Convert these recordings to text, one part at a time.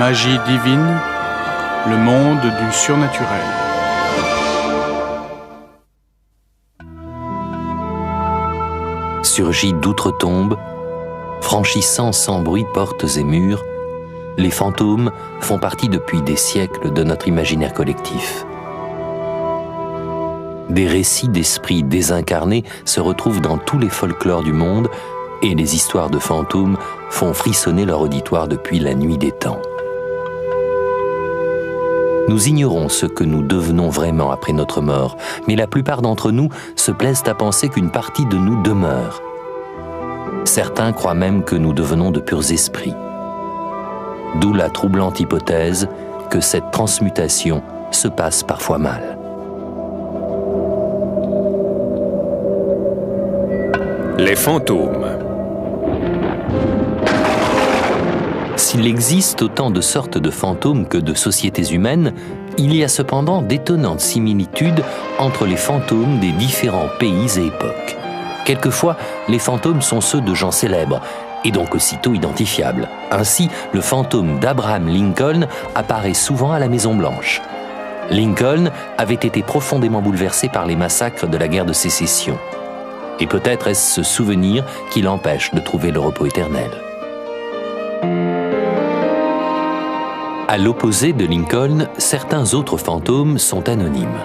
Magie divine, le monde du surnaturel. Surgis d'outre-tombe, franchissant sans bruit portes et murs, les fantômes font partie depuis des siècles de notre imaginaire collectif. Des récits d'esprits désincarnés se retrouvent dans tous les folklores du monde et les histoires de fantômes font frissonner leur auditoire depuis la nuit des temps. Nous ignorons ce que nous devenons vraiment après notre mort, mais la plupart d'entre nous se plaisent à penser qu'une partie de nous demeure. Certains croient même que nous devenons de purs esprits. D'où la troublante hypothèse que cette transmutation se passe parfois mal. Les fantômes. S'il existe autant de sortes de fantômes que de sociétés humaines, il y a cependant d'étonnantes similitudes entre les fantômes des différents pays et époques. Quelquefois, les fantômes sont ceux de gens célèbres, et donc aussitôt identifiables. Ainsi, le fantôme d'Abraham Lincoln apparaît souvent à la Maison-Blanche. Lincoln avait été profondément bouleversé par les massacres de la guerre de Sécession. Et peut-être est-ce ce souvenir qui l'empêche de trouver le repos éternel. À l'opposé de Lincoln, certains autres fantômes sont anonymes.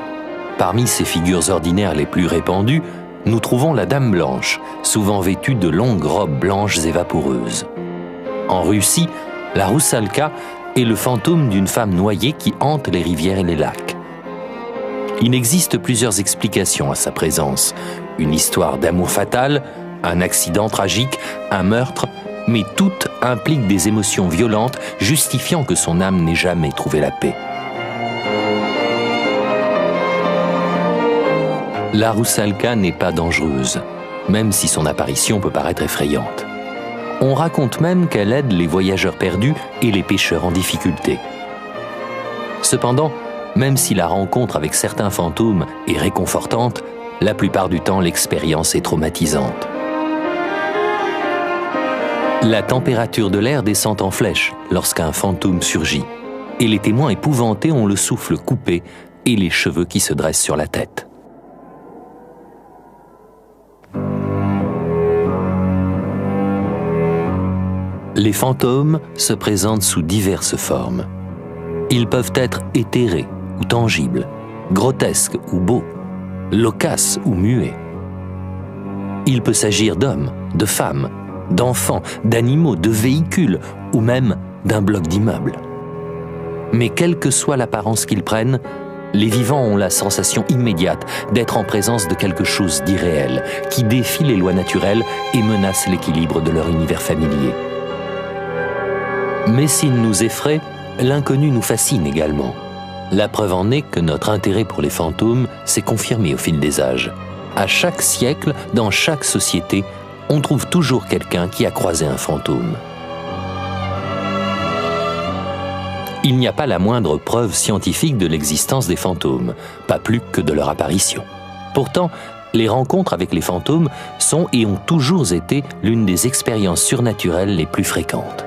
Parmi ces figures ordinaires les plus répandues, nous trouvons la Dame Blanche, souvent vêtue de longues robes blanches et vaporeuses. En Russie, la Roussalka est le fantôme d'une femme noyée qui hante les rivières et les lacs. Il existe plusieurs explications à sa présence. Une histoire d'amour fatal, un accident tragique, un meurtre, mais toutes impliquent des émotions violentes justifiant que son âme n'ait jamais trouvé la paix. La Roussalka n'est pas dangereuse, même si son apparition peut paraître effrayante. On raconte même qu'elle aide les voyageurs perdus et les pêcheurs en difficulté. Cependant, même si la rencontre avec certains fantômes est réconfortante, la plupart du temps l'expérience est traumatisante. La température de l'air descend en flèche lorsqu'un fantôme surgit, et les témoins épouvantés ont le souffle coupé et les cheveux qui se dressent sur la tête. Les fantômes se présentent sous diverses formes. Ils peuvent être éthérés ou tangibles, grotesques ou beaux, loquaces ou muets. Il peut s'agir d'hommes, de femmes, d'enfants, d'animaux, de véhicules ou même d'un bloc d'immeuble. Mais quelle que soit l'apparence qu'ils prennent, les vivants ont la sensation immédiate d'être en présence de quelque chose d'irréel, qui défie les lois naturelles et menace l'équilibre de leur univers familier. Mais s'ils nous effraient, l'inconnu nous fascine également. La preuve en est que notre intérêt pour les fantômes s'est confirmé au fil des âges. À chaque siècle, dans chaque société, on trouve toujours quelqu'un qui a croisé un fantôme. Il n'y a pas la moindre preuve scientifique de l'existence des fantômes, pas plus que de leur apparition. Pourtant, les rencontres avec les fantômes sont et ont toujours été l'une des expériences surnaturelles les plus fréquentes.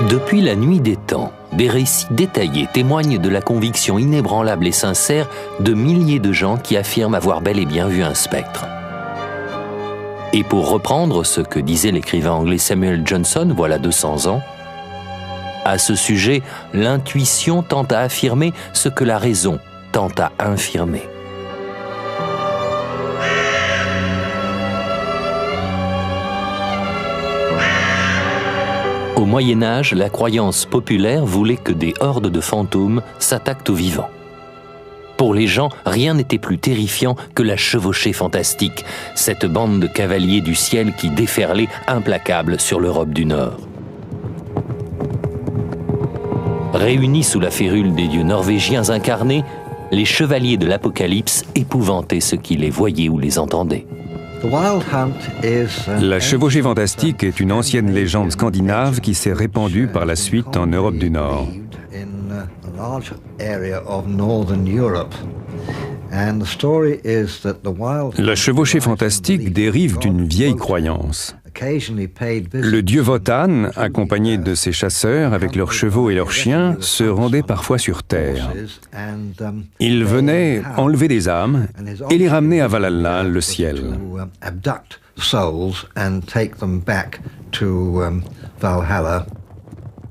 Depuis la nuit des temps, des récits détaillés témoignent de la conviction inébranlable et sincère de milliers de gens qui affirment avoir bel et bien vu un spectre. Et pour reprendre ce que disait l'écrivain anglais Samuel Johnson voilà 200 ans, à ce sujet, l'intuition tend à affirmer ce que la raison tend à infirmer. Au Moyen-Âge, la croyance populaire voulait que des hordes de fantômes s'attaquent aux vivants. Pour les gens, rien n'était plus terrifiant que la chevauchée fantastique, cette bande de cavaliers du ciel qui déferlait implacable sur l'Europe du Nord. Réunis sous la férule des dieux norvégiens incarnés, les chevaliers de l'Apocalypse épouvantaient ceux qui les voyaient ou les entendaient. La chevauchée fantastique est une ancienne légende scandinave qui s'est répandue par la suite en Europe du Nord. La chevauchée fantastique dérive d'une vieille croyance. Le dieu Wotan, accompagné de ses chasseurs avec leurs chevaux et leurs chiens, se rendait parfois sur terre. Il venait enlever des âmes et les ramener à Valhalla, le ciel.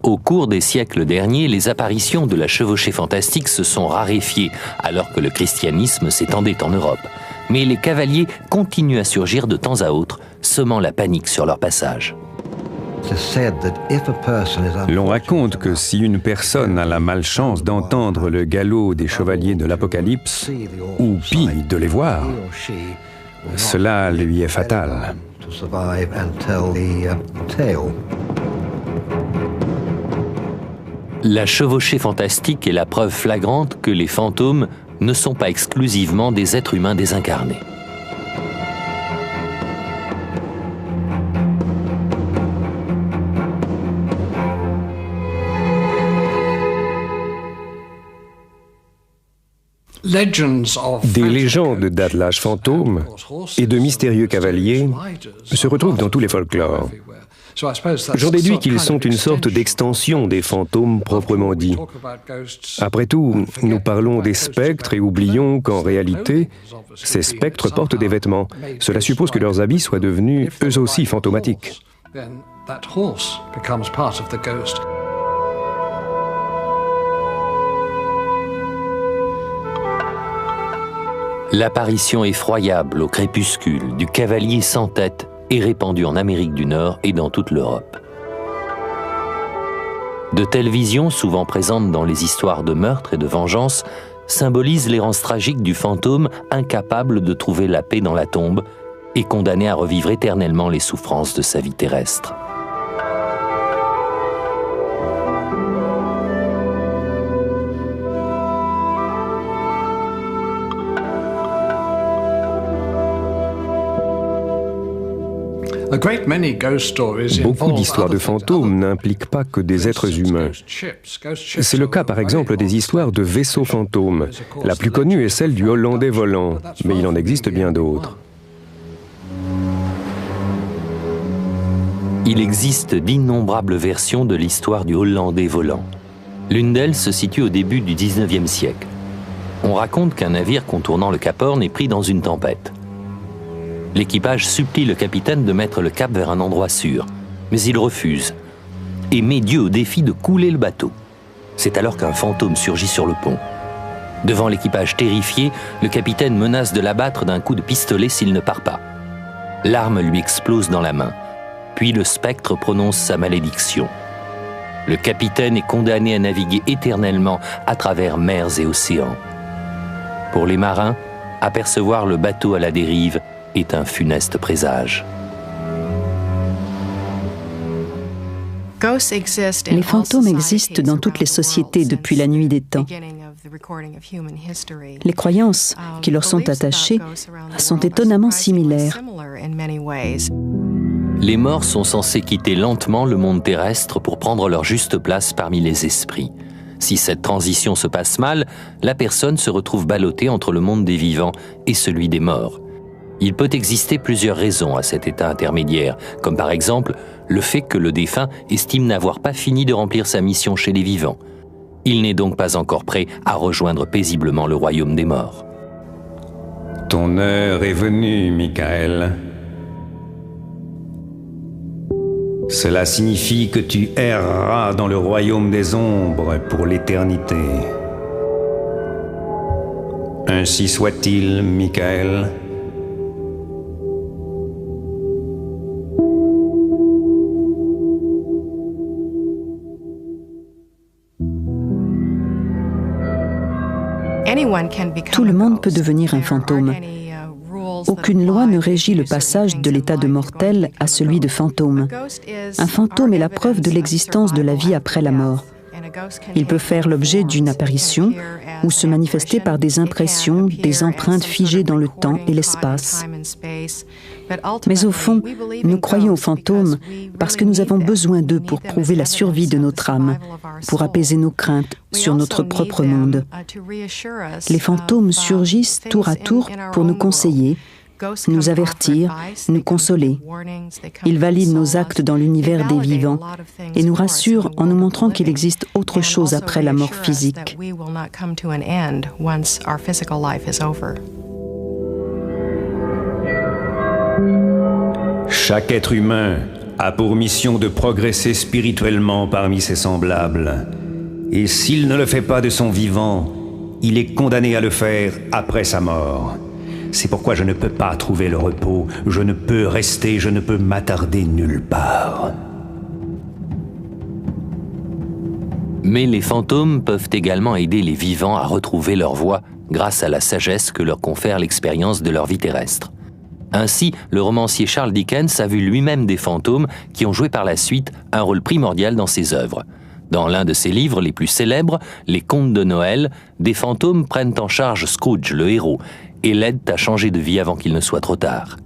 Au cours des siècles derniers, les apparitions de la chevauchée fantastique se sont raréfiées alors que le christianisme s'étendait en Europe. Mais les cavaliers continuent à surgir de temps à autre, semant la panique sur leur passage. L'on raconte que si une personne a la malchance d'entendre le galop des chevaliers de l'Apocalypse, ou pis, de les voir, cela lui est fatal. La chevauchée fantastique est la preuve flagrante que les fantômes ne sont pas exclusivement des êtres humains désincarnés. Des légendes d'attelages fantômes et de mystérieux cavaliers se retrouvent dans tous les folklores. J'en déduis qu'ils sont une sorte d'extension des fantômes proprement dits. Après tout, nous parlons des spectres et oublions qu'en réalité, ces spectres portent des vêtements. Cela suppose que leurs habits soient devenus eux aussi fantomatiques. L'apparition effroyable au crépuscule du cavalier sans tête est répandue en Amérique du Nord et dans toute l'Europe. De telles visions, souvent présentes dans les histoires de meurtre et de vengeance, symbolisent l'errance tragique du fantôme incapable de trouver la paix dans la tombe et condamné à revivre éternellement les souffrances de sa vie terrestre. Beaucoup d'histoires de fantômes n'impliquent pas que des êtres humains. C'est le cas par exemple des histoires de vaisseaux fantômes. La plus connue est celle du Hollandais volant, mais il en existe bien d'autres. Il existe d'innombrables versions de l'histoire du Hollandais volant. L'une d'elles se situe au début du XIXe siècle. On raconte qu'un navire contournant le Cap Horn est pris dans une tempête. L'équipage supplie le capitaine de mettre le cap vers un endroit sûr, mais il refuse et met Dieu au défi de couler le bateau. C'est alors qu'un fantôme surgit sur le pont. Devant l'équipage terrifié, le capitaine menace de l'abattre d'un coup de pistolet s'il ne part pas. L'arme lui explose dans la main, puis le spectre prononce sa malédiction. Le capitaine est condamné à naviguer éternellement à travers mers et océans. Pour les marins, apercevoir le bateau à la dérive est un funeste présage. Les fantômes existent dans toutes les sociétés depuis la nuit des temps. Les croyances qui leur sont attachées sont étonnamment similaires. Les morts sont censés quitter lentement le monde terrestre pour prendre leur juste place parmi les esprits. Si cette transition se passe mal, la personne se retrouve ballottée entre le monde des vivants et celui des morts. Il peut exister plusieurs raisons à cet état intermédiaire, comme par exemple le fait que le défunt estime n'avoir pas fini de remplir sa mission chez les vivants. Il n'est donc pas encore prêt à rejoindre paisiblement le royaume des morts. Ton heure est venue, Michael. Cela signifie que tu erreras dans le royaume des ombres pour l'éternité. Ainsi soit-il, Michael. Tout le monde peut devenir un fantôme. Aucune loi ne régit le passage de l'état de mortel à celui de fantôme. Un fantôme est la preuve de l'existence de la vie après la mort. Il peut faire l'objet d'une apparition ou se manifester par des impressions, des empreintes figées dans le temps et l'espace. Mais au fond, nous croyons aux fantômes parce que nous avons besoin d'eux pour prouver la survie de notre âme, pour apaiser nos craintes sur notre propre monde. Les fantômes surgissent tour à tour pour nous conseiller, nous avertir, nous consoler. Ils valident nos actes dans l'univers des vivants et nous rassurent en nous montrant qu'il existe autre chose après la mort physique. Chaque être humain a pour mission de progresser spirituellement parmi ses semblables. Et s'il ne le fait pas de son vivant, il est condamné à le faire après sa mort. C'est pourquoi je ne peux pas trouver le repos, je ne peux rester, je ne peux m'attarder nulle part. Mais les fantômes peuvent également aider les vivants à retrouver leur voie grâce à la sagesse que leur confère l'expérience de leur vie terrestre. Ainsi, le romancier Charles Dickens a vu lui-même des fantômes qui ont joué par la suite un rôle primordial dans ses œuvres. Dans l'un de ses livres les plus célèbres, Les Contes de Noël, des fantômes prennent en charge Scrooge, le héros, et l'aident à changer de vie avant qu'il ne soit trop tard.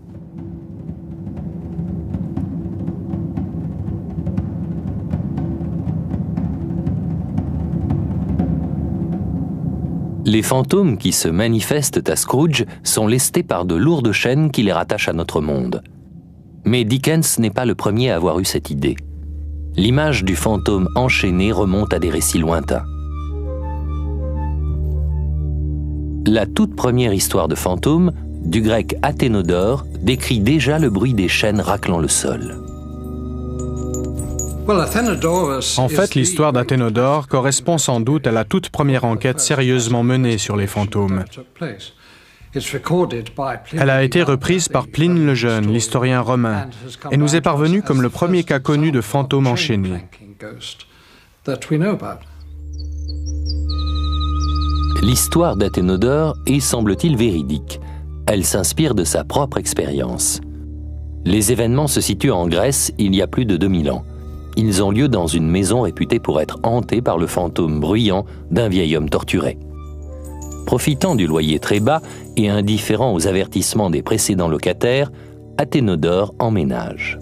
Les fantômes qui se manifestent à Scrooge sont lestés par de lourdes chaînes qui les rattachent à notre monde. Mais Dickens n'est pas le premier à avoir eu cette idée. L'image du fantôme enchaîné remonte à des récits lointains. La toute première histoire de fantôme, du grec Athénodore, décrit déjà le bruit des chaînes raclant le sol. En fait, l'histoire d'Athénodore correspond sans doute à la toute première enquête sérieusement menée sur les fantômes. Elle a été reprise par Pline le Jeune, l'historien romain, et nous est parvenue comme le premier cas connu de fantôme enchaîné. L'histoire d'Athénodore est, semble-t-il, véridique. Elle s'inspire de sa propre expérience. Les événements se situent en Grèce il y a plus de 2000 ans. Ils ont lieu dans une maison réputée pour être hantée par le fantôme bruyant d'un vieil homme torturé. Profitant du loyer très bas et indifférent aux avertissements des précédents locataires, Athénodore emménage.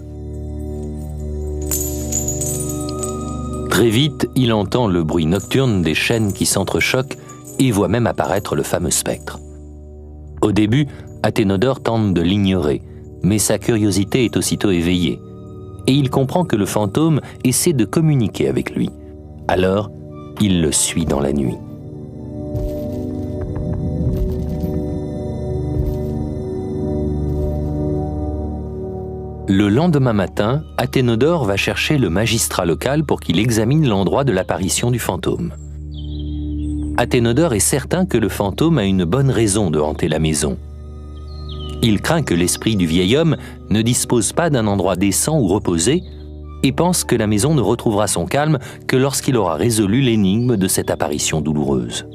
Très vite, il entend le bruit nocturne des chaînes qui s'entrechoquent et voit même apparaître le fameux spectre. Au début, Athénodore tente de l'ignorer, mais sa curiosité est aussitôt éveillée. Et il comprend que le fantôme essaie de communiquer avec lui. Alors, il le suit dans la nuit. Le lendemain matin, Athénodore va chercher le magistrat local pour qu'il examine l'endroit de l'apparition du fantôme. Athénodore est certain que le fantôme a une bonne raison de hanter la maison. Il craint que l'esprit du vieil homme ne dispose pas d'un endroit décent où reposer et pense que la maison ne retrouvera son calme que lorsqu'il aura résolu l'énigme de cette apparition douloureuse.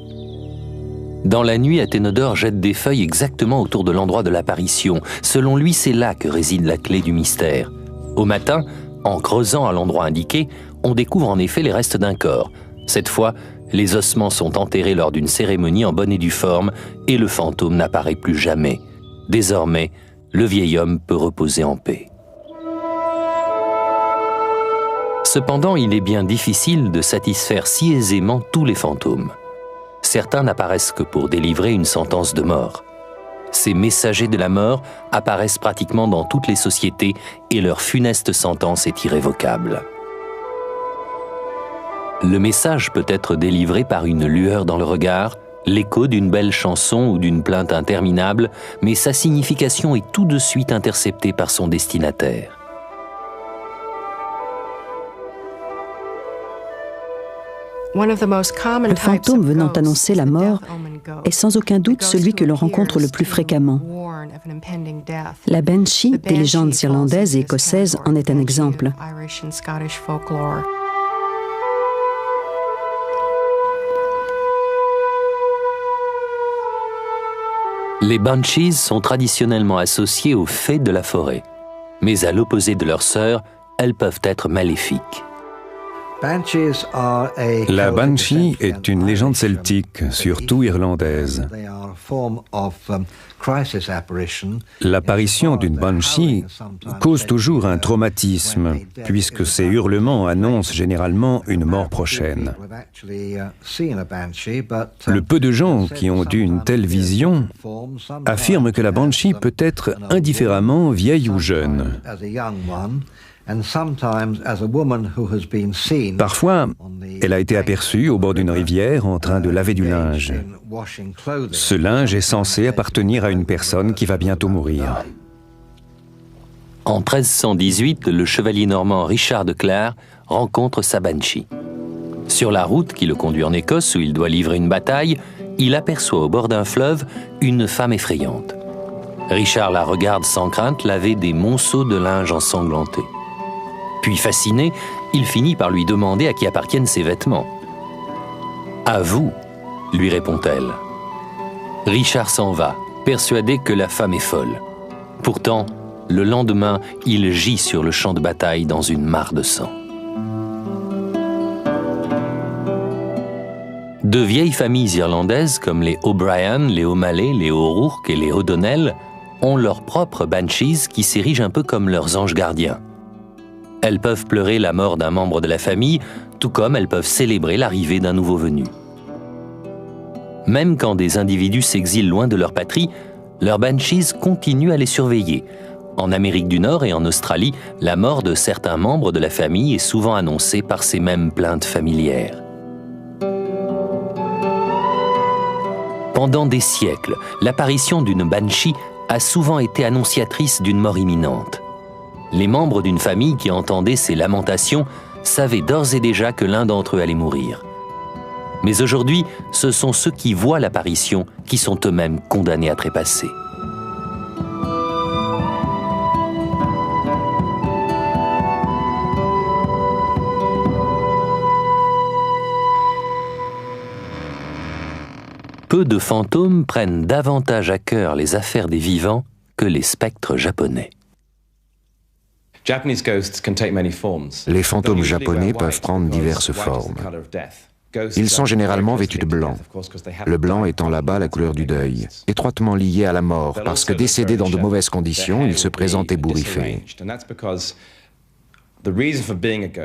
Dans la nuit, Athénodore jette des feuilles exactement autour de l'endroit de l'apparition. Selon lui, c'est là que réside la clé du mystère. Au matin, en creusant à l'endroit indiqué, on découvre en effet les restes d'un corps. Cette fois, les ossements sont enterrés lors d'une cérémonie en bonne et due forme et le fantôme n'apparaît plus jamais. Désormais, le vieil homme peut reposer en paix. Cependant, il est bien difficile de satisfaire si aisément tous les fantômes. Certains n'apparaissent que pour délivrer une sentence de mort. Ces messagers de la mort apparaissent pratiquement dans toutes les sociétés et leur funeste sentence est irrévocable. Le message peut être délivré par une lueur dans le regard, l'écho d'une belle chanson ou d'une plainte interminable, mais sa signification est tout de suite interceptée par son destinataire. Le fantôme venant annoncer la mort est sans aucun doute celui que l'on rencontre le plus fréquemment. La Banshee des légendes irlandaises et écossaises en est un exemple. Les Banshees sont traditionnellement associées aux fées de la forêt, mais à l'opposé de leurs sœurs, elles peuvent être maléfiques. La banshee est une légende celtique, surtout irlandaise. L'apparition d'une banshee cause toujours un traumatisme, puisque ces hurlements annoncent généralement une mort prochaine. Le peu de gens qui ont eu une telle vision affirment que la banshee peut être indifféremment vieille ou jeune. Parfois, elle a été aperçue au bord d'une rivière en train de laver du linge. Ce linge est censé appartenir à une personne qui va bientôt mourir. En 1318, le chevalier normand Richard de Clare rencontre sa banshee. Sur la route qui le conduit en Écosse, où il doit livrer une bataille, il aperçoit au bord d'un fleuve une femme effrayante. Richard la regarde sans crainte laver des monceaux de linge ensanglantés. Puis fasciné, il finit par lui demander à qui appartiennent ses vêtements. « À vous », lui répond-elle. Richard s'en va, persuadé que la femme est folle. Pourtant, le lendemain, il gît sur le champ de bataille dans une mare de sang. De vieilles familles irlandaises comme les O'Brien, les O'Malley, les O'Rourke et les O'Donnell ont leurs propres banshees qui s'érigent un peu comme leurs anges gardiens. Elles peuvent pleurer la mort d'un membre de la famille, tout comme elles peuvent célébrer l'arrivée d'un nouveau venu. Même quand des individus s'exilent loin de leur patrie, leurs banshees continuent à les surveiller. En Amérique du Nord et en Australie, la mort de certains membres de la famille est souvent annoncée par ces mêmes plaintes familières. Pendant des siècles, l'apparition d'une banshee a souvent été annonciatrice d'une mort imminente. Les membres d'une famille qui entendaient ces lamentations savaient d'ores et déjà que l'un d'entre eux allait mourir. Mais aujourd'hui, ce sont ceux qui voient l'apparition qui sont eux-mêmes condamnés à trépasser. Peu de fantômes prennent davantage à cœur les affaires des vivants que les spectres japonais. Les fantômes japonais peuvent prendre diverses formes. Ils sont généralement vêtus de blanc, le blanc étant là-bas la couleur du deuil, étroitement lié à la mort, parce que décédés dans de mauvaises conditions, ils se présentent ébouriffés.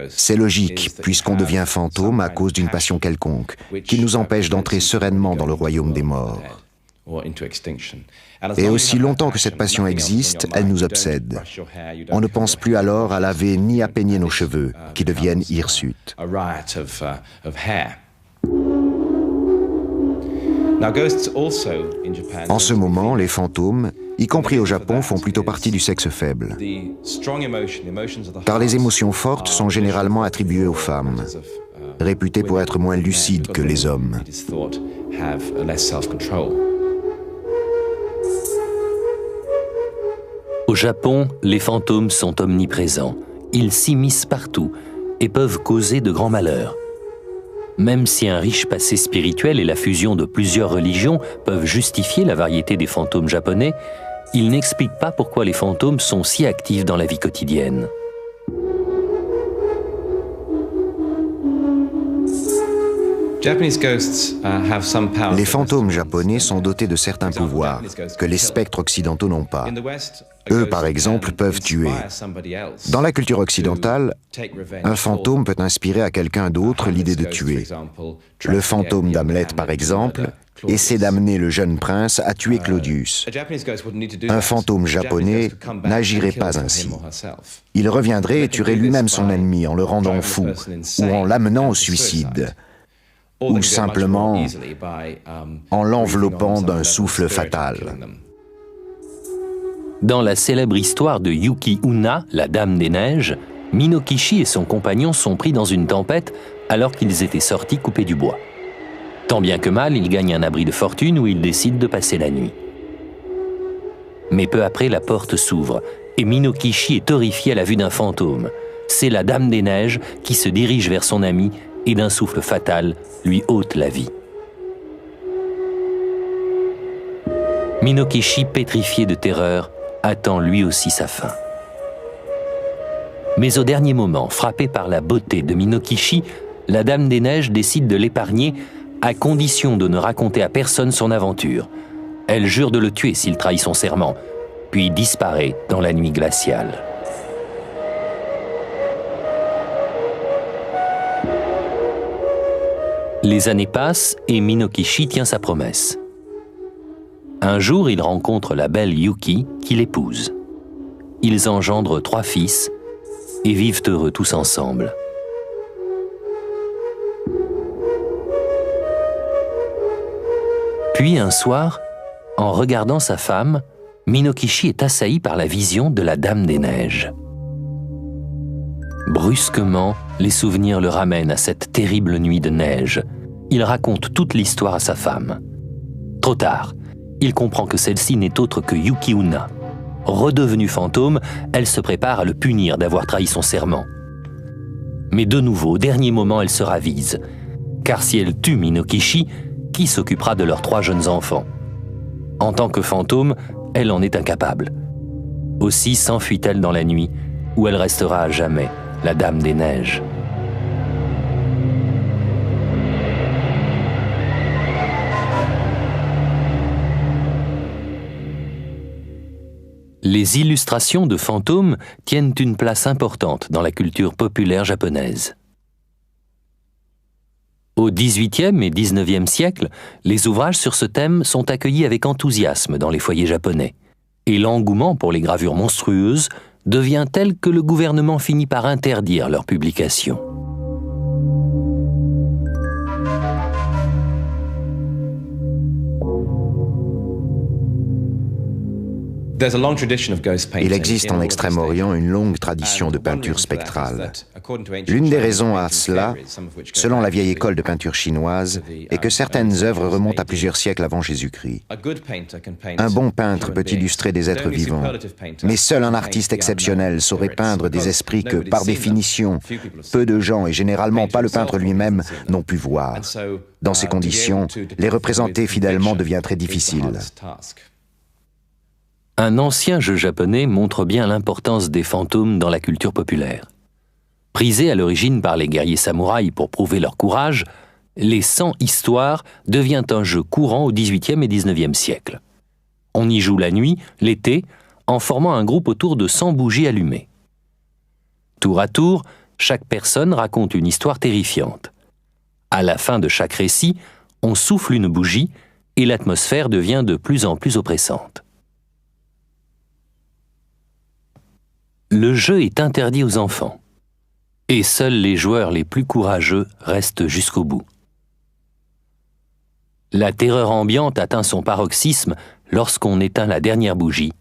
C'est logique, puisqu'on devient fantôme à cause d'une passion quelconque, qui nous empêche d'entrer sereinement dans le royaume des morts. Et aussi longtemps que cette passion existe, elle nous obsède. On ne pense plus alors à laver ni à peigner nos cheveux, qui deviennent hirsutes. En ce moment, les fantômes, y compris au Japon, font plutôt partie du sexe faible. Car les émotions fortes sont généralement attribuées aux femmes, réputées pour être moins lucides que les hommes. Au Japon, les fantômes sont omniprésents. Ils s'immiscent partout et peuvent causer de grands malheurs. Même si un riche passé spirituel et la fusion de plusieurs religions peuvent justifier la variété des fantômes japonais, ils n'expliquent pas pourquoi les fantômes sont si actifs dans la vie quotidienne. Les fantômes japonais sont dotés de certains pouvoirs que les spectres occidentaux n'ont pas. Eux, par exemple, peuvent tuer. Dans la culture occidentale, un fantôme peut inspirer à quelqu'un d'autre l'idée de tuer. Le fantôme d'Hamlet, par exemple, essaie d'amener le jeune prince à tuer Claudius. Un fantôme japonais n'agirait pas ainsi. Il reviendrait et tuerait lui-même son ennemi en le rendant fou ou en l'amenant au suicide, ou simplement en l'enveloppant d'un souffle fatal. Dans la célèbre histoire de Yuki Onna, la Dame des Neiges, Minokichi et son compagnon sont pris dans une tempête alors qu'ils étaient sortis couper du bois. Tant bien que mal, ils gagnent un abri de fortune où ils décident de passer la nuit. Mais peu après, la porte s'ouvre et Minokichi est horrifié à la vue d'un fantôme. C'est la Dame des Neiges qui se dirige vers son ami et d'un souffle fatal lui ôte la vie. Minokichi, pétrifié de terreur, attend lui aussi sa fin. Mais au dernier moment, frappée par la beauté de Minokichi, la Dame des Neiges décide de l'épargner à condition de ne raconter à personne son aventure. Elle jure de le tuer s'il trahit son serment, puis disparaît dans la nuit glaciale. Les années passent et Minokichi tient sa promesse. Un jour, il rencontre la belle Yuki qui l'épouse. Ils engendrent 3 fils et vivent heureux tous ensemble. Puis un soir, en regardant sa femme, Minokichi est assailli par la vision de la Dame des Neiges. Brusquement, les souvenirs le ramènent à cette terrible nuit de neige. Il raconte toute l'histoire à sa femme. Trop tard, il comprend que celle-ci n'est autre que Yuki-onna. Redevenue fantôme, elle se prépare à le punir d'avoir trahi son serment. Mais de nouveau, au dernier moment, elle se ravise. Car si elle tue Minokichi, qui s'occupera de leurs 3 jeunes enfants? En tant que fantôme, elle en est incapable. Aussi s'enfuit-elle dans la nuit, où elle restera à jamais, la Dame des Neiges. Les illustrations de fantômes tiennent une place importante dans la culture populaire japonaise. Au XVIIIe et XIXe siècle, les ouvrages sur ce thème sont accueillis avec enthousiasme dans les foyers japonais, et l'engouement pour les gravures monstrueuses devient tel que le gouvernement finit par interdire leur publication. Il existe en Extrême-Orient une longue tradition de peinture spectrale. L'une des raisons à cela, selon la vieille école de peinture chinoise, est que certaines œuvres remontent à plusieurs siècles avant Jésus-Christ. Un bon peintre peut illustrer des êtres vivants, mais seul un artiste exceptionnel saurait peindre des esprits que, par définition, peu de gens, et généralement pas le peintre lui-même, n'ont pu voir. Dans ces conditions, les représenter fidèlement devient très difficile. Un ancien jeu japonais montre bien l'importance des fantômes dans la culture populaire. Prisés à l'origine par les guerriers samouraïs pour prouver leur courage, les 100 histoires devient un jeu courant au XVIIIe et XIXe siècle. On y joue la nuit, l'été, en formant un groupe autour de 100 bougies allumées. Tour à tour, chaque personne raconte une histoire terrifiante. À la fin de chaque récit, on souffle une bougie et l'atmosphère devient de plus en plus oppressante. Le jeu est interdit aux enfants, et seuls les joueurs les plus courageux restent jusqu'au bout. La terreur ambiante atteint son paroxysme lorsqu'on éteint la dernière bougie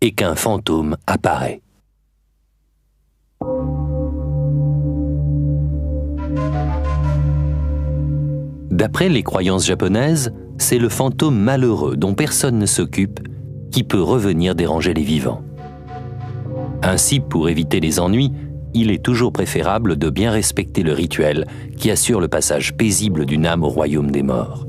et qu'un fantôme apparaît. D'après les croyances japonaises, c'est le fantôme malheureux dont personne ne s'occupe qui peut revenir déranger les vivants. Ainsi, pour éviter les ennuis, il est toujours préférable de bien respecter le rituel qui assure le passage paisible d'une âme au royaume des morts.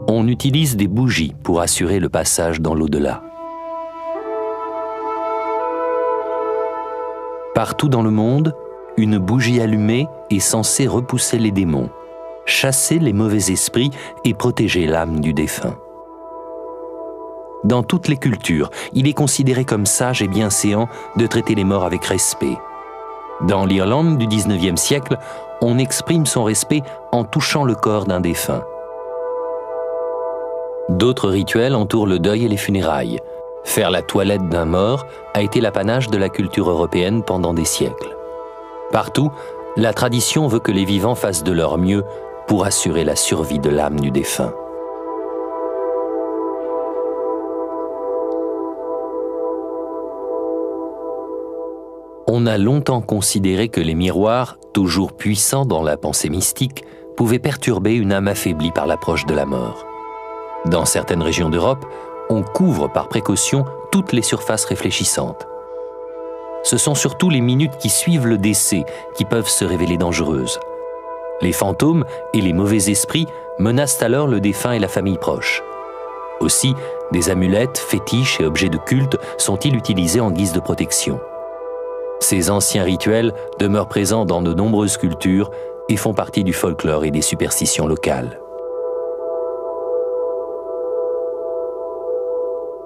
On utilise des bougies pour assurer le passage dans l'au-delà. Partout dans le monde, une bougie allumée est censée repousser les démons, chasser les mauvais esprits et protéger l'âme du défunt. Dans toutes les cultures, il est considéré comme sage et bienséant de traiter les morts avec respect. Dans l'Irlande du XIXe siècle, on exprime son respect en touchant le corps d'un défunt. D'autres rituels entourent le deuil et les funérailles. Faire la toilette d'un mort a été l'apanage de la culture européenne pendant des siècles. Partout, la tradition veut que les vivants fassent de leur mieux pour assurer la survie de l'âme du défunt. On a longtemps considéré que les miroirs, toujours puissants dans la pensée mystique, pouvaient perturber une âme affaiblie par l'approche de la mort. Dans certaines régions d'Europe, on couvre par précaution toutes les surfaces réfléchissantes. Ce sont surtout les minutes qui suivent le décès qui peuvent se révéler dangereuses. Les fantômes et les mauvais esprits menacent alors le défunt et la famille proche. Aussi, Des amulettes, fétiches et objets de culte sont-ils utilisés en guise de protection. Ces anciens rituels demeurent présents dans de nombreuses cultures et font partie du folklore et des superstitions locales.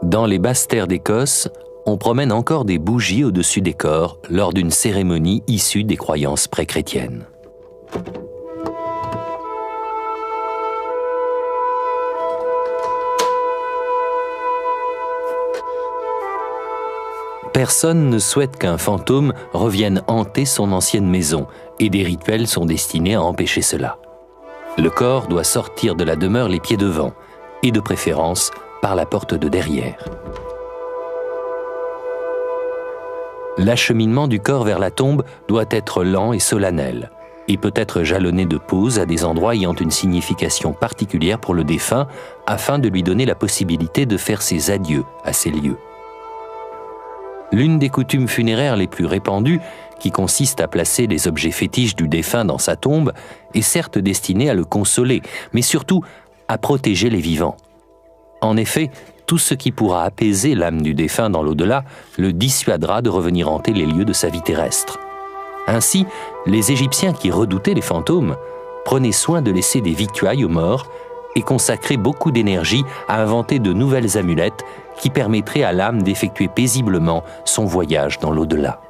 Dans les basses terres d'Écosse, on promène encore des bougies au-dessus des corps lors d'une cérémonie issue des croyances pré-chrétiennes. Personne ne souhaite qu'un fantôme revienne hanter son ancienne maison, et des rituels sont destinés à empêcher cela. Le corps doit sortir de la demeure les pieds devant, et de préférence par la porte de derrière. L'acheminement du corps vers la tombe doit être lent et solennel, et peut être jalonné de pauses à des endroits ayant une signification particulière pour le défunt, afin de lui donner la possibilité de faire ses adieux à ces lieux. L'une des coutumes funéraires les plus répandues, qui consiste à placer les objets fétiches du défunt dans sa tombe, est certes destinée à le consoler, mais surtout à protéger les vivants. En effet, tout ce qui pourra apaiser l'âme du défunt dans l'au-delà le dissuadera de revenir hanter les lieux de sa vie terrestre. Ainsi, les Égyptiens qui redoutaient les fantômes prenaient soin de laisser des victuailles aux morts et consacraient beaucoup d'énergie à inventer de nouvelles amulettes qui permettraient à l'âme d'effectuer paisiblement son voyage dans l'au-delà.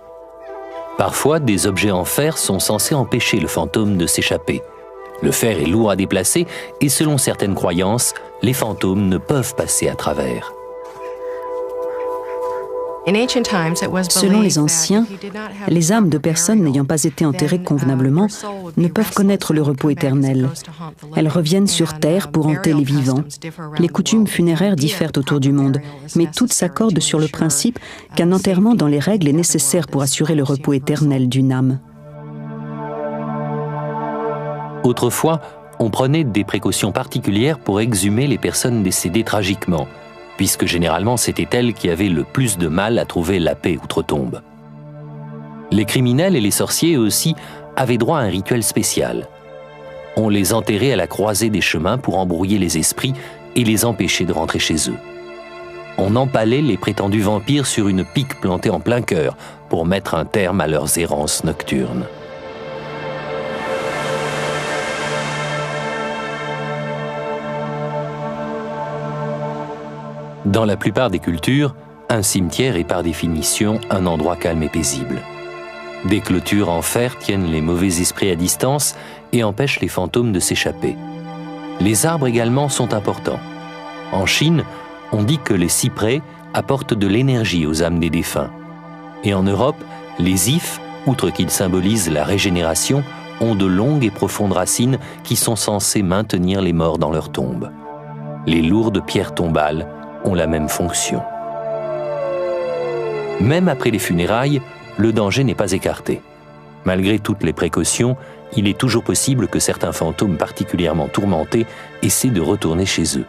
Parfois, des objets en fer sont censés empêcher le fantôme de s'échapper. Le fer est lourd à déplacer et selon certaines croyances, les fantômes ne peuvent passer à travers. Selon les anciens, les âmes de personnes n'ayant pas été enterrées convenablement ne peuvent connaître le repos éternel. Elles reviennent sur terre pour hanter les vivants. Les coutumes funéraires diffèrent autour du monde, mais toutes s'accordent sur le principe qu'un enterrement dans les règles est nécessaire pour assurer le repos éternel d'une âme. Autrefois, on prenait des précautions particulières pour exhumer les personnes décédées tragiquement, puisque généralement c'était elles qui avaient le plus de mal à trouver la paix outre-tombe. Les criminels et les sorciers aussi avaient droit à un rituel spécial. On les enterrait à la croisée des chemins pour embrouiller les esprits et les empêcher de rentrer chez eux. On empalait les prétendus vampires sur une pique plantée en plein cœur pour mettre un terme à leurs errances nocturnes. Dans la plupart des cultures, un cimetière est par définition un endroit calme et paisible. Des clôtures en fer tiennent les mauvais esprits à distance et empêchent les fantômes de s'échapper. Les arbres également sont importants. En Chine, on dit que les cyprès apportent de l'énergie aux âmes des défunts. Et en Europe, les ifs, outre qu'ils symbolisent la régénération, ont de longues et profondes racines qui sont censées maintenir les morts dans leur tombe. Les lourdes pierres tombales ont la même fonction. Même après les funérailles, le danger n'est pas écarté. Malgré toutes les précautions, il est toujours possible que certains fantômes particulièrement tourmentés essaient de retourner chez eux.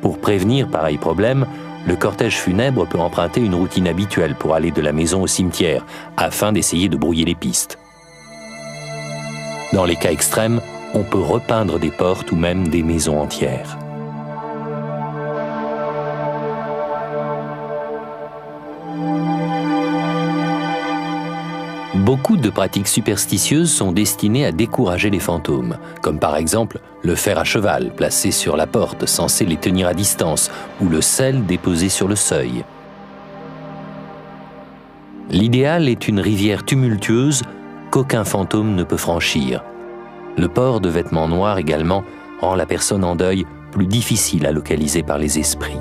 Pour prévenir pareil problème, le cortège funèbre peut emprunter une routine habituelle pour aller de la maison au cimetière, afin d'essayer de brouiller les pistes. Dans les cas extrêmes, on peut repeindre des portes ou même des maisons entières. Beaucoup de pratiques superstitieuses sont destinées à décourager les fantômes, comme par exemple le fer à cheval placé sur la porte censé les tenir à distance ou le sel déposé sur le seuil. L'idéal est une rivière tumultueuse qu'aucun fantôme ne peut franchir. Le port de vêtements noirs également rend la personne en deuil plus difficile à localiser par les esprits.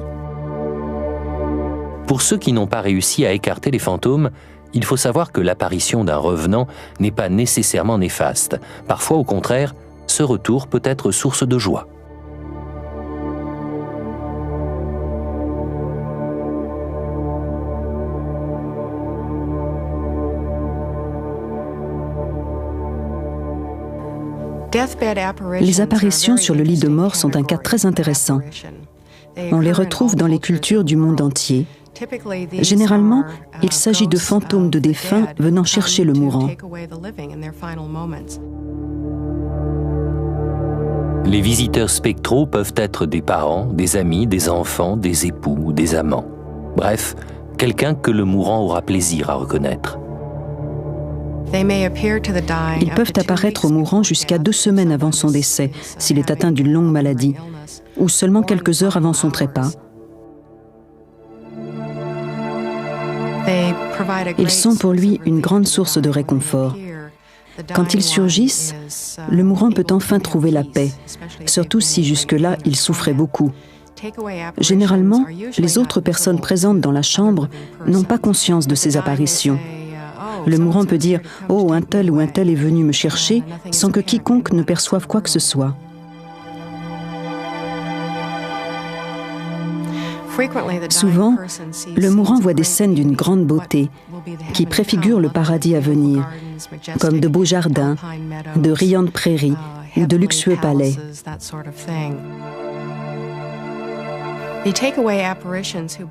Pour ceux qui n'ont pas réussi à écarter les fantômes, il faut savoir que l'apparition d'un revenant n'est pas nécessairement néfaste. Parfois, au contraire, ce retour peut être source de joie. Les apparitions sur le lit de mort sont un cas très intéressant. On les retrouve dans les cultures du monde entier. Généralement, il s'agit de fantômes de défunts venant chercher le mourant. Les visiteurs spectraux peuvent être des parents, des amis, des enfants, des époux ou des amants. Bref, quelqu'un que le mourant aura plaisir à reconnaître. Ils peuvent apparaître au mourant jusqu'à 2 semaines avant son décès, s'il est atteint d'une longue maladie, ou seulement quelques heures avant son trépas. Ils sont pour lui une grande source de réconfort. Quand ils surgissent, le mourant peut enfin trouver la paix, surtout si jusque-là il souffrait beaucoup. Généralement, les autres personnes présentes dans la chambre n'ont pas conscience de ces apparitions. Le mourant peut dire « Oh, un tel ou un tel est venu me chercher » sans que quiconque ne perçoive quoi que ce soit. Souvent, le mourant voit des scènes d'une grande beauté qui préfigurent le paradis à venir, comme de beaux jardins, de riantes prairies ou de luxueux palais.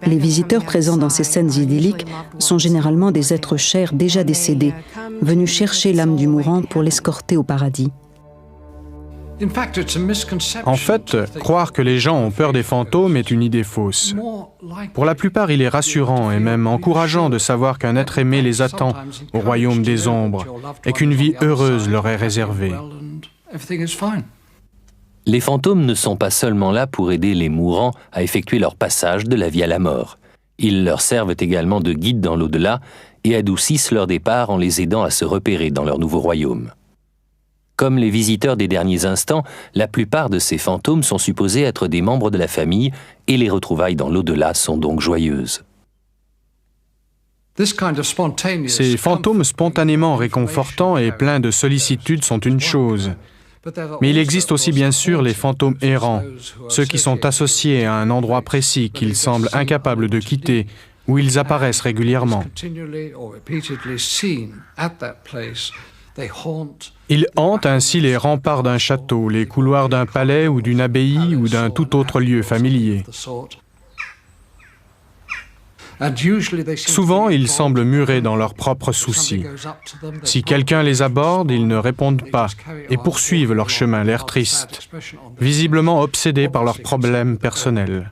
Les visiteurs présents dans ces scènes idylliques sont généralement des êtres chers déjà décédés, venus chercher l'âme du mourant pour l'escorter au paradis. En fait, croire que les gens ont peur des fantômes est une idée fausse. Pour la plupart, il est rassurant et même encourageant de savoir qu'un être aimé les attend au royaume des ombres et qu'une vie heureuse leur est réservée. Les fantômes ne sont pas seulement là pour aider les mourants à effectuer leur passage de la vie à la mort. Ils leur servent également de guide dans l'au-delà et adoucissent leur départ en les aidant à se repérer dans leur nouveau royaume. Comme les visiteurs des derniers instants, la plupart de ces fantômes sont supposés être des membres de la famille et les retrouvailles dans l'au-delà sont donc joyeuses. Ces fantômes spontanément réconfortants et pleins de sollicitude sont une chose. Mais il existe aussi bien sûr les fantômes errants, ceux qui sont associés à un endroit précis qu'ils semblent incapables de quitter, où ils apparaissent régulièrement. Ils hantent ainsi les remparts d'un château, les couloirs d'un palais ou d'une abbaye ou d'un tout autre lieu familier. Souvent, ils semblent murés dans leurs propres soucis. Si quelqu'un les aborde, ils ne répondent pas et poursuivent leur chemin, l'air triste, visiblement obsédés par leurs problèmes personnels.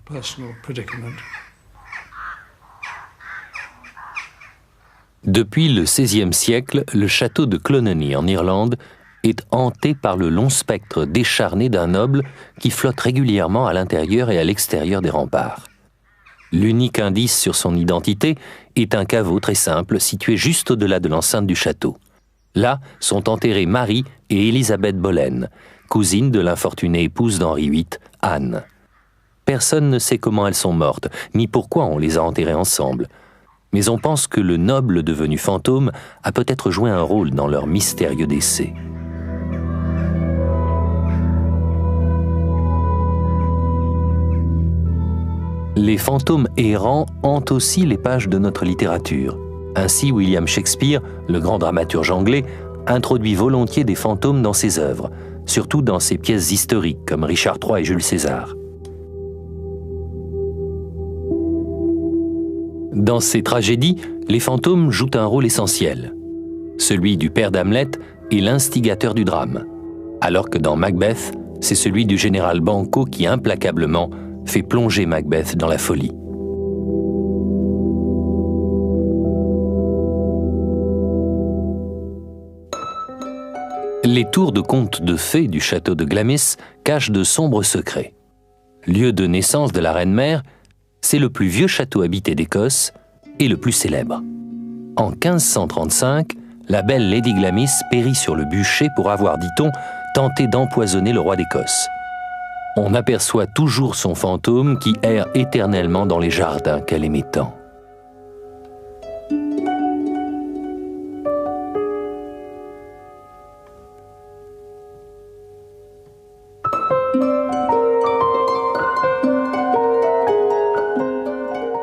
Depuis le XVIe siècle, le château de Clonenny en Irlande est hanté par le long spectre décharné d'un noble qui flotte régulièrement à l'intérieur et à l'extérieur des remparts. L'unique indice sur son identité est un caveau très simple situé juste au-delà de l'enceinte du château. Là sont enterrées Marie et Élisabeth Boleyn, cousines de l'infortunée épouse d'Henri VIII, Anne. Personne ne sait comment elles sont mortes, ni pourquoi on les a enterrées ensemble. Mais on pense que le noble devenu fantôme a peut-être joué un rôle dans leur mystérieux décès. Les fantômes errants hantent aussi les pages de notre littérature. Ainsi, William Shakespeare, le grand dramaturge anglais, introduit volontiers des fantômes dans ses œuvres, surtout dans ses pièces historiques comme Richard III et Jules César. Dans ces tragédies, les fantômes jouent un rôle essentiel. Celui du père d'Hamlet est l'instigateur du drame, alors que dans Macbeth, c'est celui du général Banquo qui implacablement fait plonger Macbeth dans la folie. Les tours de contes de fées du château de Glamis cachent de sombres secrets. Lieu de naissance de la reine-mère, c'est le plus vieux château habité d'Écosse et le plus célèbre. En 1535, la belle Lady Glamis périt sur le bûcher pour avoir, dit-on, tenté d'empoisonner le roi d'Écosse. On aperçoit toujours son fantôme qui erre éternellement dans les jardins qu'elle aimait tant.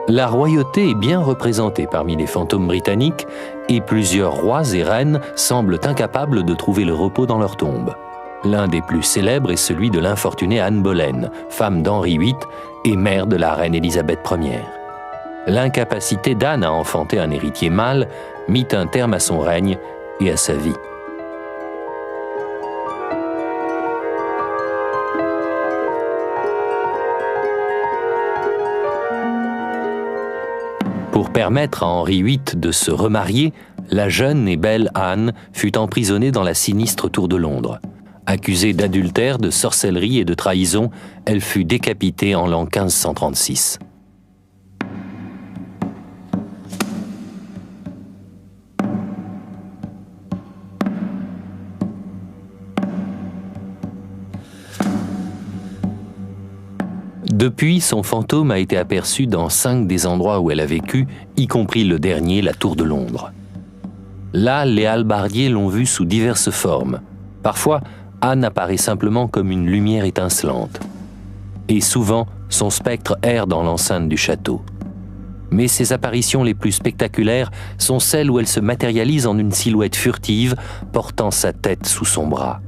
La royauté est bien représentée parmi les fantômes britanniques et plusieurs rois et reines semblent incapables de trouver le repos dans leur tombe. L'un des plus célèbres est celui de l'infortunée Anne Boleyn, femme d'Henri VIII et mère de la reine Élisabeth Ier. L'incapacité d'Anne à enfanter un héritier mâle mit un terme à son règne et à sa vie. Pour permettre à Henri VIII de se remarier, la jeune et belle Anne fut emprisonnée dans la sinistre tour de Londres. Accusée d'adultère, de sorcellerie et de trahison, elle fut décapitée en l'an 1536. Depuis, son fantôme a été aperçu dans 5 des endroits où elle a vécu, y compris le dernier, la Tour de Londres. Là, les hallebardiers l'ont vue sous diverses formes. Parfois, Anne apparaît simplement comme une lumière étincelante. Et souvent, son spectre erre dans l'enceinte du château. Mais ses apparitions les plus spectaculaires sont celles où elle se matérialise en une silhouette furtive, portant sa tête sous son bras.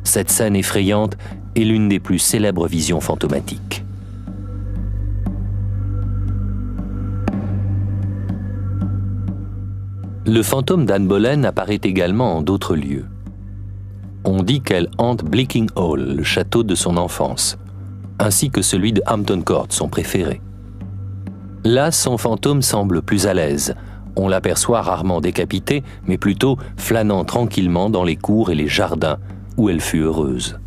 Cette scène effrayante est l'une des plus célèbres visions fantomatiques. Le fantôme d'Anne Boleyn apparaît également en d'autres lieux. On dit qu'elle hante Bleaking Hall, le château de son enfance, ainsi que celui de Hampton Court, son préféré. Là, son fantôme semble plus à l'aise. On l'aperçoit rarement décapitée, mais plutôt flânant tranquillement dans les cours et les jardins où elle fut heureuse.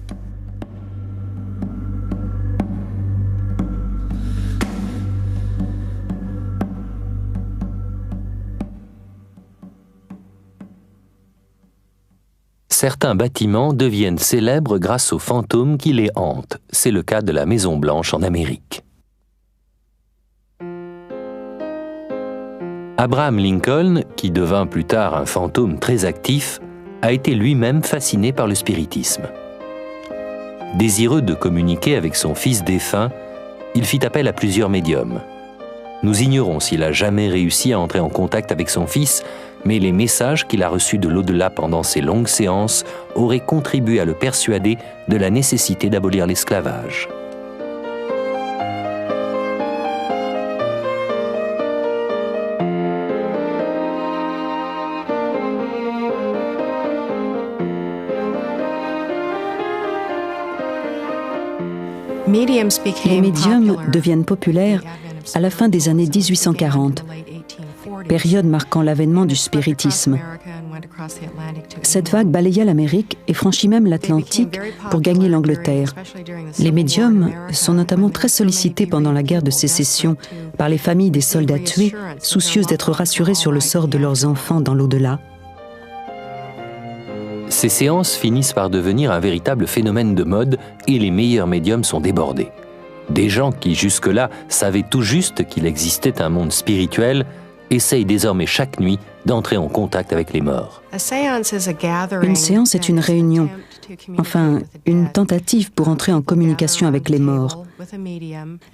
Certains bâtiments deviennent célèbres grâce aux fantômes qui les hantent. C'est le cas de la Maison Blanche en Amérique. Abraham Lincoln, qui devint plus tard un fantôme très actif, a été lui-même fasciné par le spiritisme. Désireux de communiquer avec son fils défunt, il fit appel à plusieurs médiums. Nous ignorons s'il a jamais réussi à entrer en contact avec son fils, mais les messages qu'il a reçus de l'au-delà pendant ces longues séances auraient contribué à le persuader de la nécessité d'abolir l'esclavage. Les médiums deviennent populaires à la fin des années 1840, période marquant l'avènement du spiritisme. Cette vague balaya l'Amérique et franchit même l'Atlantique pour gagner l'Angleterre. Les médiums sont notamment très sollicités pendant la guerre de sécession par les familles des soldats tués, soucieuses d'être rassurées sur le sort de leurs enfants dans l'au-delà. Ces séances finissent par devenir un véritable phénomène de mode et les meilleurs médiums sont débordés. Des gens qui jusque-là savaient tout juste qu'il existait un monde spirituel essayent désormais chaque nuit d'entrer en contact avec les morts. Une séance est une réunion, enfin une tentative pour entrer en communication avec les morts.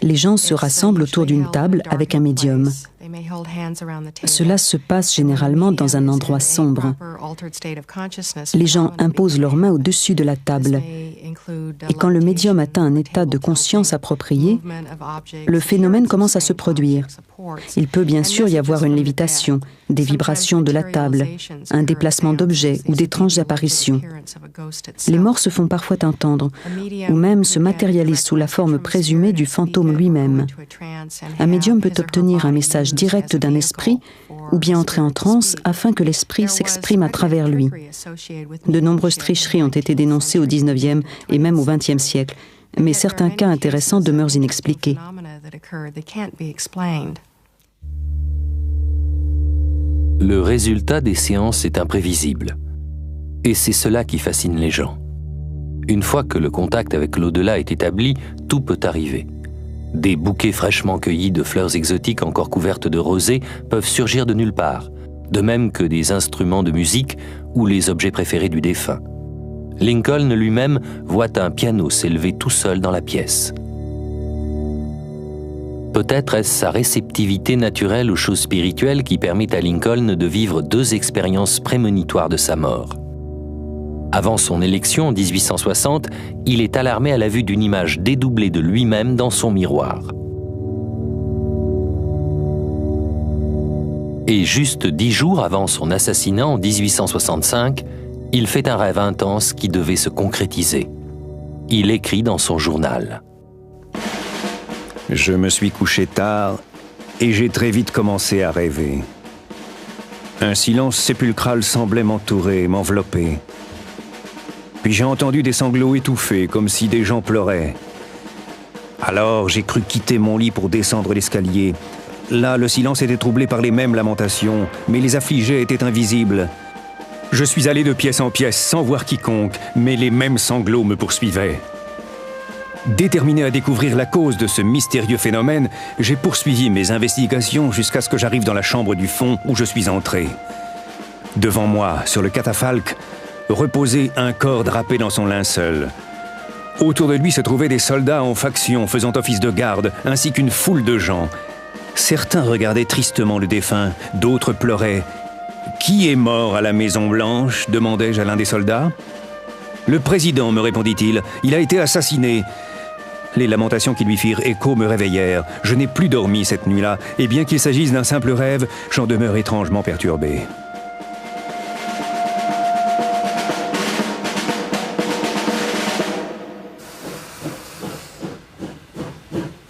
Les gens se rassemblent autour d'une table avec un médium. Cela se passe généralement dans un endroit sombre. Les gens imposent leurs mains au-dessus de la table. Et quand le médium atteint un état de conscience approprié, le phénomène commence à se produire. Il peut bien sûr y avoir une lévitation, des vibrations de la table, un déplacement d'objets ou d'étranges apparitions. Les morts se font parfois entendre, ou même se matérialisent sous la forme présumée du fantôme lui-même. Un médium peut obtenir un message direct d'un esprit, ou bien entrer en transe afin que l'esprit s'exprime à travers lui. De nombreuses tricheries ont été dénoncées au XIXe et même au XXe siècle, mais certains cas intéressants demeurent inexpliqués. Le résultat des séances est imprévisible. Et c'est cela qui fascine les gens. Une fois que le contact avec l'au-delà est établi, tout peut arriver. Des bouquets fraîchement cueillis de fleurs exotiques encore couvertes de rosée peuvent surgir de nulle part, de même que des instruments de musique ou les objets préférés du défunt. Lincoln lui-même voit un piano s'élever tout seul dans la pièce. Peut-être est-ce sa réceptivité naturelle aux choses spirituelles qui permet à Lincoln de vivre 2 expériences prémonitoires de sa mort. Avant son élection en 1860, il est alarmé à la vue d'une image dédoublée de lui-même dans son miroir. Et juste 10 jours avant son assassinat en 1865, il fait un rêve intense qui devait se concrétiser. Il écrit dans son journal. Je me suis couché tard et j'ai très vite commencé à rêver. Un silence sépulcral semblait m'entourer, m'envelopper. Puis j'ai entendu des sanglots étouffés, comme si des gens pleuraient. Alors j'ai cru quitter mon lit pour descendre l'escalier. Là, le silence était troublé par les mêmes lamentations, mais les affligés étaient invisibles. Je suis allé de pièce en pièce sans voir quiconque, mais les mêmes sanglots me poursuivaient. Déterminé à découvrir la cause de ce mystérieux phénomène, j'ai poursuivi mes investigations jusqu'à ce que j'arrive dans la chambre du fond où je suis entré. Devant moi, sur le catafalque, reposait un corps drapé dans son linceul. Autour de lui se trouvaient des soldats en faction faisant office de garde, ainsi qu'une foule de gens. Certains regardaient tristement le défunt, d'autres pleuraient. « Qui est mort à la Maison-Blanche » demandai-je à l'un des soldats. « Le président » me répondit-il, « il a été assassiné. » Les lamentations qui lui firent écho me réveillèrent. Je n'ai plus dormi cette nuit-là, et bien qu'il s'agisse d'un simple rêve, j'en demeure étrangement perturbé.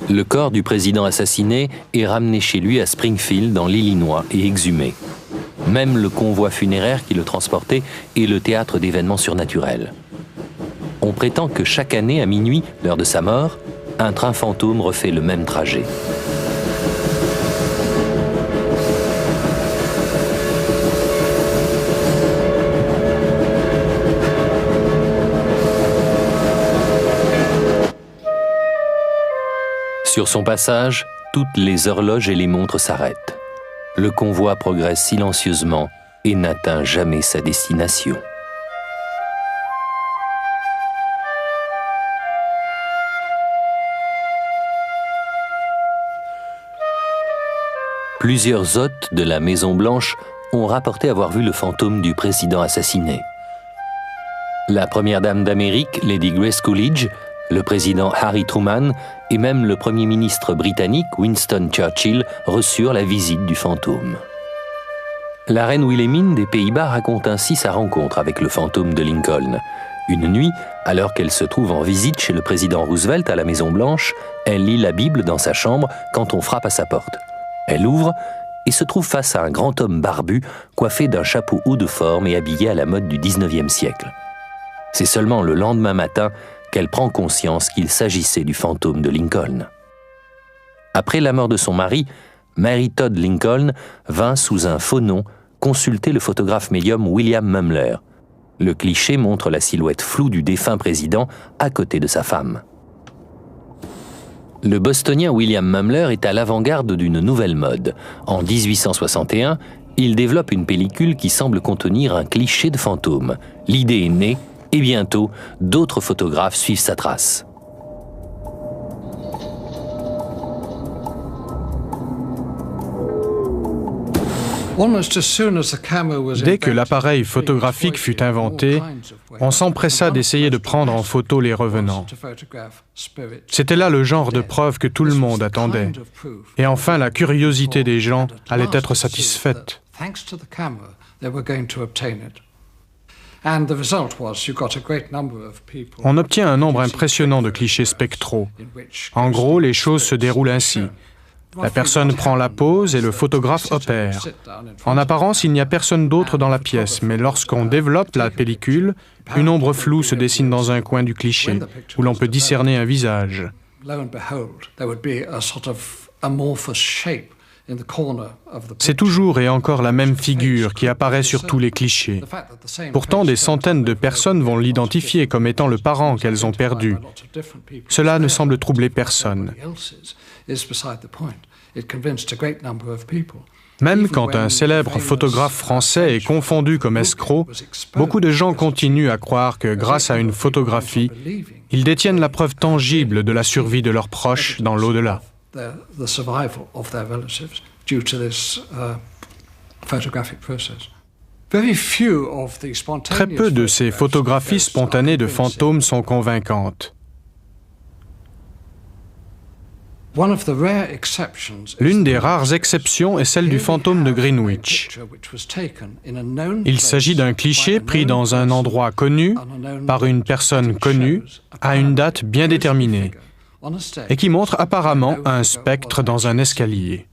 Le corps du président assassiné est ramené chez lui à Springfield, dans l'Illinois, et exhumé. Même le convoi funéraire qui le transportait est le théâtre d'événements surnaturels. On prétend que chaque année, à minuit, l'heure de sa mort, un train fantôme refait le même trajet. Sur son passage, toutes les horloges et les montres s'arrêtent. Le convoi progresse silencieusement et n'atteint jamais sa destination. Plusieurs hôtes de la Maison-Blanche ont rapporté avoir vu le fantôme du président assassiné. La première dame d'Amérique, Lady Grace Coolidge, le président Harry Truman et même le premier ministre britannique Winston Churchill reçurent la visite du fantôme. La reine Wilhelmine des Pays-Bas raconte ainsi sa rencontre avec le fantôme de Lincoln. Une nuit, alors qu'elle se trouve en visite chez le président Roosevelt à la Maison-Blanche, elle lit la Bible dans sa chambre quand on frappe à sa porte. Elle ouvre et se trouve face à un grand homme barbu, coiffé d'un chapeau haut de forme et habillé à la mode du XIXe siècle. C'est seulement le lendemain matin qu'elle prend conscience qu'il s'agissait du fantôme de Lincoln. Après la mort de son mari, Mary Todd Lincoln vint sous un faux nom consulter le photographe médium William Mumler. Le cliché montre la silhouette floue du défunt président à côté de sa femme. Le bostonien William Mumler est à l'avant-garde d'une nouvelle mode. En 1861, il développe une pellicule qui semble contenir un cliché de fantôme. L'idée est née, et bientôt, d'autres photographes suivent sa trace. Dès que l'appareil photographique fut inventé, on s'empressa d'essayer de prendre en photo les revenants. C'était là le genre de preuve que tout le monde attendait. Et enfin, la curiosité des gens allait être satisfaite. On obtient un nombre impressionnant de clichés spectraux. En gros, les choses se déroulent ainsi. La personne prend la pose et le photographe opère. En apparence, il n'y a personne d'autre dans la pièce, mais lorsqu'on développe la pellicule, une ombre floue se dessine dans un coin du cliché, où l'on peut discerner un visage. C'est toujours et encore la même figure qui apparaît sur tous les clichés. Pourtant, des centaines de personnes vont l'identifier comme étant le parent qu'elles ont perdu. Cela ne semble troubler personne. Même quand un célèbre photographe français est confondu comme escroc, beaucoup de gens continuent à croire que grâce à une photographie, ils détiennent la preuve tangible de la survie de leurs proches dans l'au-delà. Très peu de ces photographies spontanées de fantômes sont convaincantes. L'une des rares exceptions est celle du fantôme de Greenwich. Il s'agit d'un cliché pris dans un endroit connu, par une personne connue, à une date bien déterminée, et qui montre apparemment un spectre dans un escalier.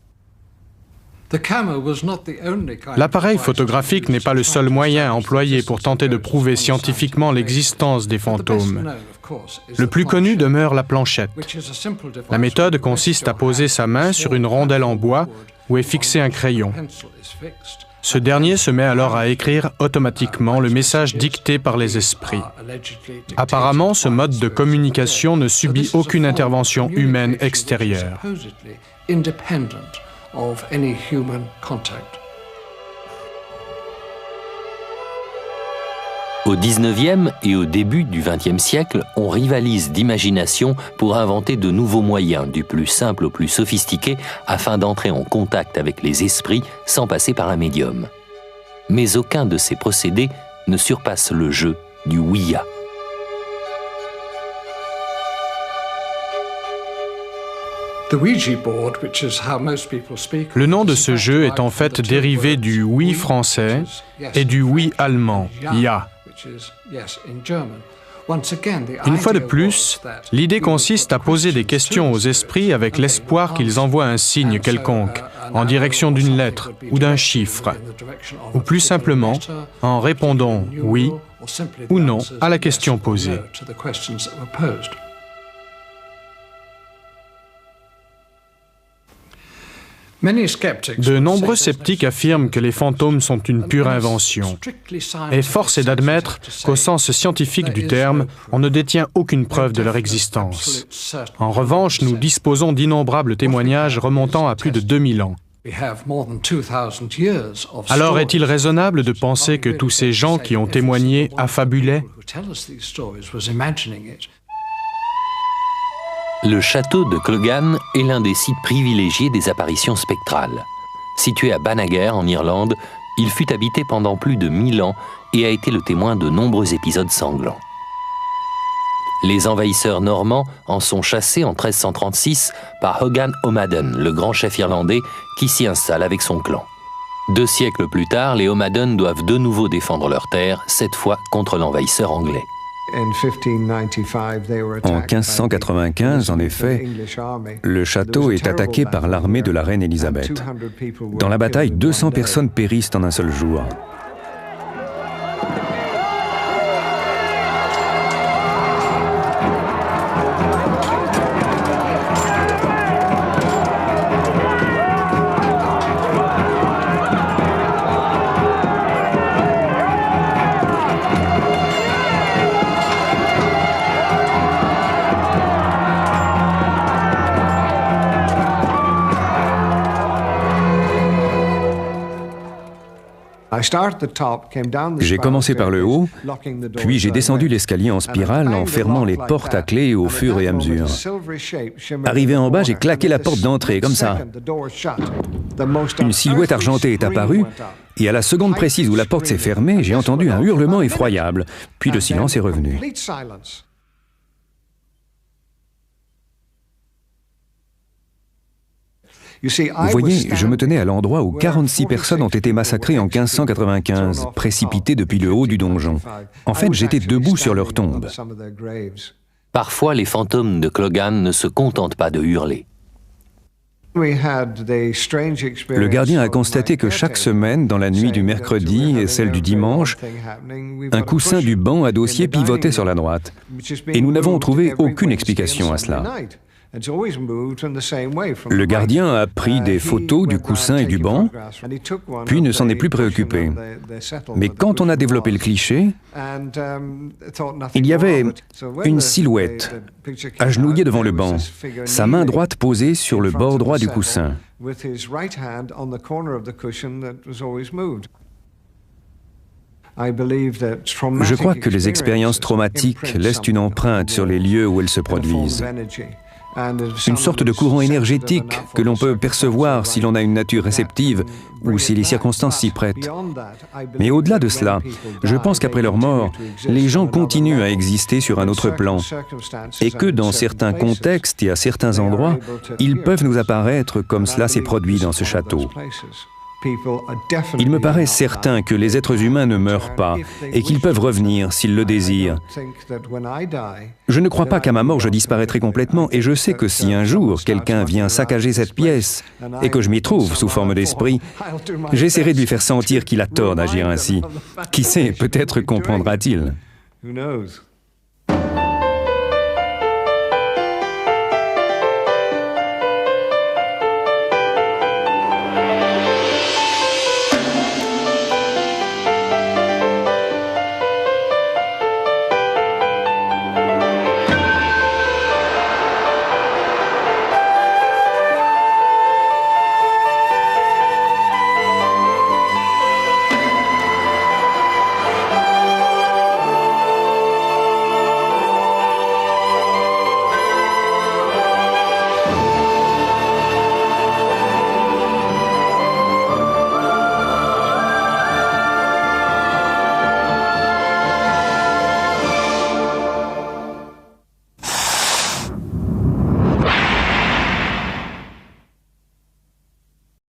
L'appareil photographique n'est pas le seul moyen employé pour tenter de prouver scientifiquement l'existence des fantômes. Le plus connu demeure la planchette. La méthode consiste à poser sa main sur une rondelle en bois où est fixé un crayon. Ce dernier se met alors à écrire automatiquement le message dicté par les esprits. Apparemment, ce mode de communication ne subit aucune intervention humaine extérieure. Au XIXe et au début du XXe siècle, on rivalise d'imagination pour inventer de nouveaux moyens, du plus simple au plus sophistiqué, afin d'entrer en contact avec les esprits sans passer par un médium. Mais aucun de ces procédés ne surpasse le jeu du Ouija. Le nom de ce jeu est en fait dérivé du oui français et du oui allemand, ja. Une fois de plus, l'idée consiste à poser des questions aux esprits avec l'espoir qu'ils envoient un signe quelconque, en direction d'une lettre ou d'un chiffre, ou plus simplement en répondant oui ou non à la question posée. De nombreux sceptiques affirment que les fantômes sont une pure invention. Et force est d'admettre qu'au sens scientifique du terme, on ne détient aucune preuve de leur existence. En revanche, nous disposons d'innombrables témoignages remontant à plus de 2000 ans. Alors est-il raisonnable de penser que tous ces gens qui ont témoigné affabulaient ? Le château de Clogan est l'un des sites privilégiés des apparitions spectrales. Situé à Banagher, en Irlande, il fut habité pendant plus de 1000 ans et a été le témoin de nombreux épisodes sanglants. Les envahisseurs normands en sont chassés en 1336 par Hogan O'Madden, le grand chef irlandais, qui s'y installe avec son clan. 2 siècles plus tard, les O'Madden doivent de nouveau défendre leurs terres, cette fois contre l'envahisseur anglais. En 1595, en effet, le château est attaqué par l'armée de la reine Élisabeth. Dans la bataille, 200 personnes périssent en un seul jour. J'ai commencé par le haut, puis j'ai descendu l'escalier en spirale en fermant les portes à clé au fur et à mesure. Arrivé en bas, j'ai claqué la porte d'entrée, comme ça. Une silhouette argentée est apparue, et à la seconde précise où la porte s'est fermée, j'ai entendu un hurlement effroyable, puis le silence est revenu. Vous voyez, je me tenais à l'endroit où 46 personnes ont été massacrées en 1595, précipitées depuis le haut du donjon. En fait, j'étais debout sur leur tombe. Parfois, les fantômes de Clogan ne se contentent pas de hurler. Le gardien a constaté que chaque semaine, dans la nuit du mercredi et celle du dimanche, un coussin du banc à dossier pivotait sur la droite. Et nous n'avons trouvé aucune explication à cela. Le gardien a pris des photos du coussin et du banc, puis ne s'en est plus préoccupé. Mais quand on a développé le cliché, il y avait une silhouette, agenouillée devant le banc, sa main droite posée sur le bord droit du coussin. Je crois que les expériences traumatiques laissent une empreinte sur les lieux où elles se produisent. Une sorte de courant énergétique que l'on peut percevoir si l'on a une nature réceptive ou si les circonstances s'y prêtent. Mais au-delà de cela, je pense qu'après leur mort, les gens continuent à exister sur un autre plan et que dans certains contextes et à certains endroits, ils peuvent nous apparaître comme cela s'est produit dans ce château. Il me paraît certain que les êtres humains ne meurent pas et qu'ils peuvent revenir s'ils le désirent. Je ne crois pas qu'à ma mort je disparaîtrai complètement et je sais que si un jour quelqu'un vient saccager cette pièce et que je m'y trouve sous forme d'esprit, j'essaierai de lui faire sentir qu'il a tort d'agir ainsi. Qui sait, peut-être comprendra-t-il.